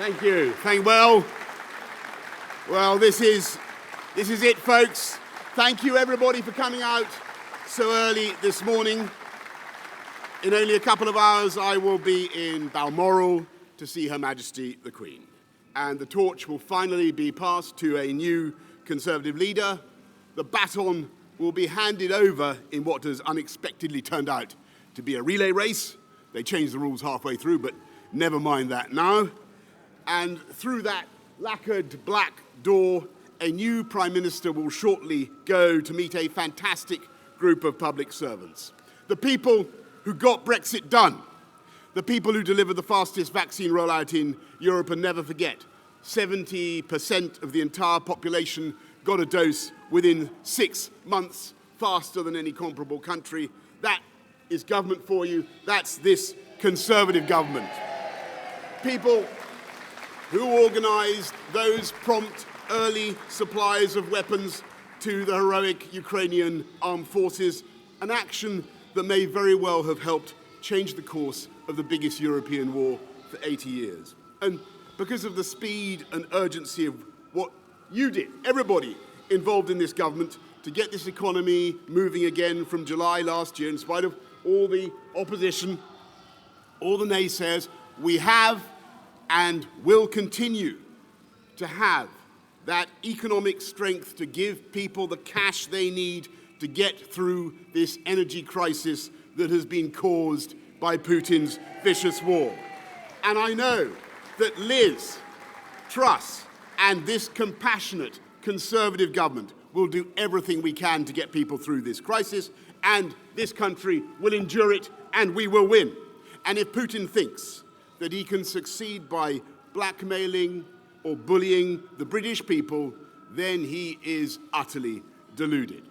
Thank you. Well, this is it, folks. Thank you, everybody, for coming out so early this morning. In only a couple of hours, I will be in Balmoral to see Her Majesty the Queen. And the torch will finally be passed to a new Conservative leader. The baton will be handed over in what has unexpectedly turned out to be a relay race. They changed the rules halfway through, but never mind that now. And through that lacquered black door, a new Prime Minister will shortly go to meet a fantastic group of public servants. The people who got Brexit done. The people who delivered the fastest vaccine rollout in Europe, and never forget, 70% of the entire population got a dose within 6 months, faster than any comparable country. That is government for you. That's this Conservative government. People who organised those prompt early supplies of weapons to the heroic Ukrainian armed forces, an action that may very well have helped change the course of the biggest European war for 80 years. And because of the speed and urgency of what you did, everybody involved in this government, to get this economy moving again from July last year, in spite of all the opposition, all the naysayers, we have and will continue to have that economic strength to give people the cash they need to get through this energy crisis that has been caused by Putin's vicious war. And I know that Liz, Truss, and this compassionate Conservative government will do everything we can to get people through this crisis, and this country will endure it, and we will win. And if Putin thinks that he can succeed by blackmailing or bullying the British people, then he is utterly deluded.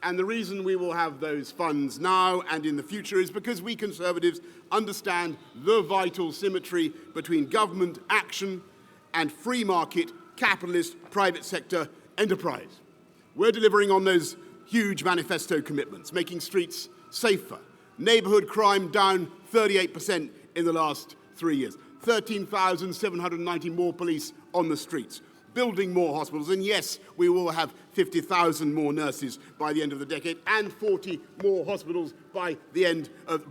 And the reason we will have those funds now and in the future is because we Conservatives understand the vital symmetry between government action and free market, capitalist, private sector enterprise. We're delivering on those huge manifesto commitments, making streets safer, neighbourhood crime down 38% in the last 3 years, 13,790 more police on the streets, building more hospitals, and yes, we will have 50,000 more nurses by the end of the decade, and 40 more hospitals by the end of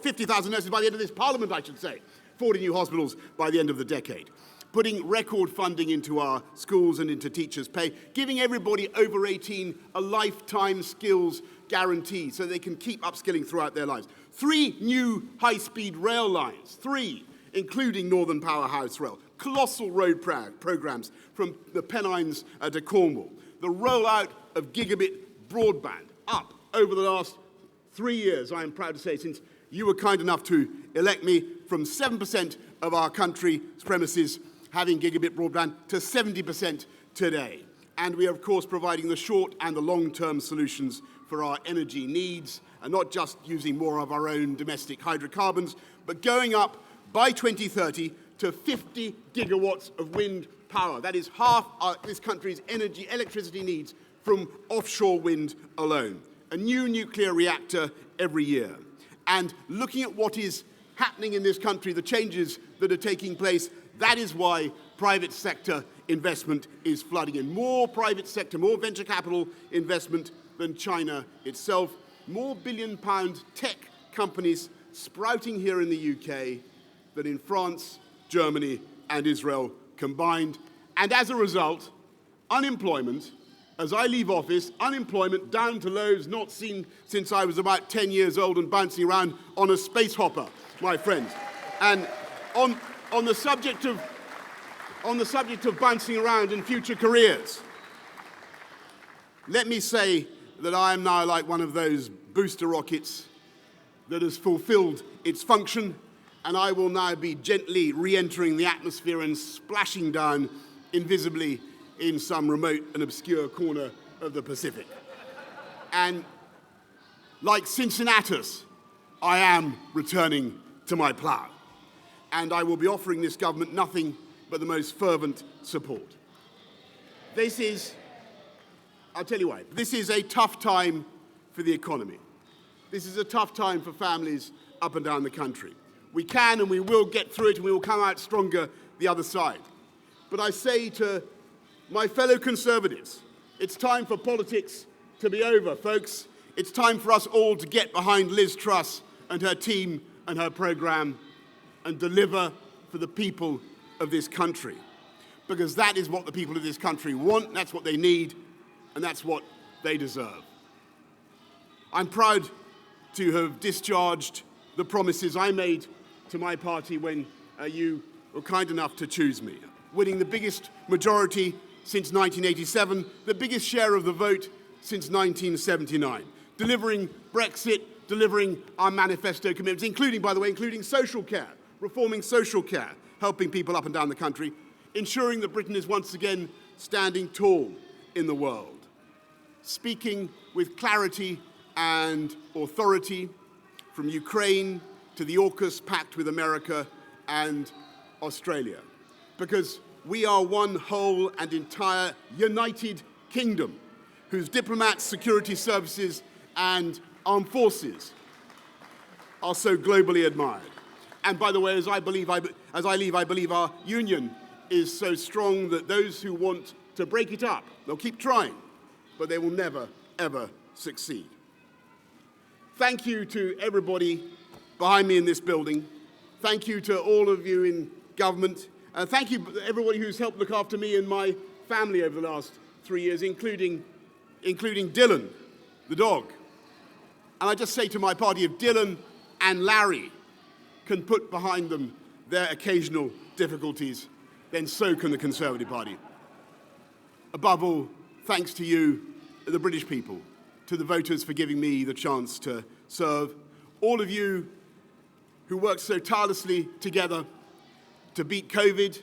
50,000 nurses by the end of this Parliament, I should say. 40 new hospitals by the end of the decade. Putting record funding into our schools and into teachers' pay, giving everybody over 18 a lifetime skills guarantee so they can keep upskilling throughout their lives. 3 new high-speed rail lines, 3, including Northern Powerhouse Rail. Colossal road programs from the Pennines to Cornwall. The rollout of gigabit broadband up over the last 3 years, I am proud to say, since you were kind enough to elect me, from 7% of our country's premises having gigabit broadband to 70% today. And we are, of course, providing the short and the long-term solutions for our energy needs, and not just using more of our own domestic hydrocarbons, but going up by 2030 to 50 gigawatts of wind power. That is half this country's electricity needs from offshore wind alone. A new nuclear reactor every year. And looking at what is happening in this country, the changes that are taking place, that is why private sector investment is flooding in. More private sector, more venture capital investment than China itself. More billion-pound tech companies sprouting here in the UK than in France, Germany, and Israel combined. And as a result, unemployment, as I leave office, unemployment down to lows not seen since I was about 10 years old and bouncing around on a space hopper, my friends. And on the subject of bouncing around in future careers, let me say that I am now like one of those booster rockets that has fulfilled its function, and I will now be gently re-entering the atmosphere and splashing down invisibly in some remote and obscure corner of the Pacific. And like Cincinnatus, I am returning to my plough. And I will be offering this government nothing but the most fervent support. I'll tell you why, this is a tough time for the economy. This is a tough time for families up and down the country. We can and we will get through it, and we will come out stronger the other side. But I say to my fellow Conservatives, it's time for politics to be over, folks. It's time for us all to get behind Liz Truss and her team and her programme and deliver for the people of this country. Because that is what the people of this country want, that's what they need, and that's what they deserve. I'm proud to have discharged the promises I made to my party when you were kind enough to choose me. Winning the biggest majority since 1987, the biggest share of the vote since 1979. Delivering Brexit, delivering our manifesto commitments, including, by the way, including social care, reforming social care, helping people up and down the country, ensuring that Britain is once again standing tall in the world. Speaking with clarity and authority from Ukraine to the AUKUS pact with America and Australia. Because we are one whole and entire united kingdom whose diplomats, security services and armed forces are so globally admired. And by the way, as I leave, I believe our union is so strong that those who want to break it up, they'll keep trying, but they will never, ever succeed. Thank you to everybody behind me in this building. Thank you to all of you in government. Thank you to everybody who's helped look after me and my family over the last 3 years, including Dylan, the dog. And I just say to my party, if Dylan and Larry can put behind them their occasional difficulties, then so can the Conservative Party. Above all, thanks to you, the British people, to the voters for giving me the chance to serve, all of you who worked so tirelessly together to beat COVID,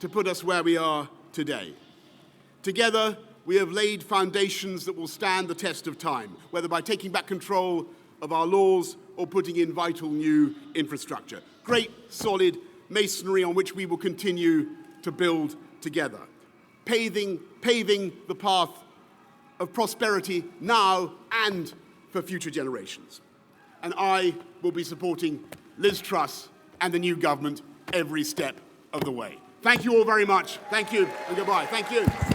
to put us where we are today. Together, we have laid foundations that will stand the test of time, whether by taking back control of our laws or putting in vital new infrastructure. Great, solid masonry on which we will continue to build together, paving the path of prosperity now and for future generations. And I will be supporting Liz Truss and the new government every step of the way. Thank you all very much. Thank you and goodbye. Thank you.